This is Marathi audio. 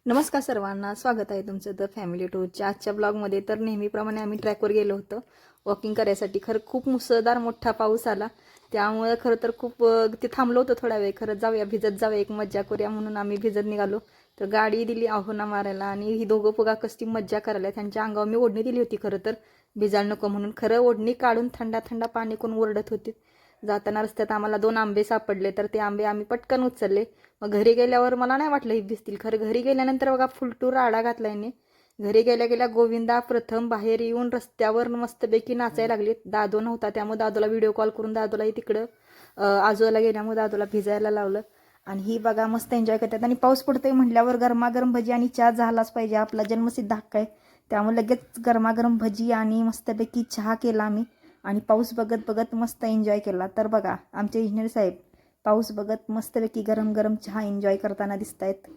नमस्कार सर्वांना, स्वागत आहे तुमचं द फॅमिली टूरच्या आजच्या ब्लॉगमध्ये. तर नेहमीप्रमाणे आम्ही ट्रॅकवर गेलो होतो वॉकिंग करायसाठी. खरं खूप मुसळधार मोठा पाऊस आला, त्यामुळे खरं तर खूप ते थांबलो होतो थोडा वेळ. खरं जाऊया, भिजत जाऊया, एक मज्जा करूया म्हणून आम्ही भिजत निघालो. तर गाडी दिली आहोना मारायला आणि ही दोघं बघा कसली मज्जा करायला. त्यांच्या अंगावर मी ओढणी दिली होती खरं तर भिजायला नको म्हणून. खरं ओढणी काढून थंडा थंडा पाणी कोण ओरडत होती. जाताना रस्त्यात आम्हाला 2 आंबे सापडले, तर ते आंबे आम्ही पटकन उचलले. मग घरी गेल्यावर मला नाही वाटलं ही भिजतील. खरं घरी गेल्यानंतर बघा फुलटूर राडा घातला. घरी गेल्या गेल्या गोविंदा प्रथम बाहेर येऊन रस्त्यावर मस्तपैकी नाचायला लागले. दादू नव्हता, त्यामुळे दादूला व्हिडिओ कॉल करून दादूलाही तिकडं आजोला गेल्यामुळे दादूला भिजायला लावलं. आणि ही बघा मस्त एन्जॉय करतात. आणि पाऊस पडतोय म्हटल्यावर गरमागरम भजी आणि चहा झालाच पाहिजे, आपला जन्मसिद्ध हक्क आहे. त्यामुळे लगेच गरमागरम भजी आणि मस्तपैकी चहा केला आम्ही आणि पाऊस बघत बघत मस्त एन्जॉय केला. तर बघा आमचे इंजिनियर साहेब पाऊस बघत मस्तपैकी गरम गरम चहा एन्जॉय करताना दिसत आहेत.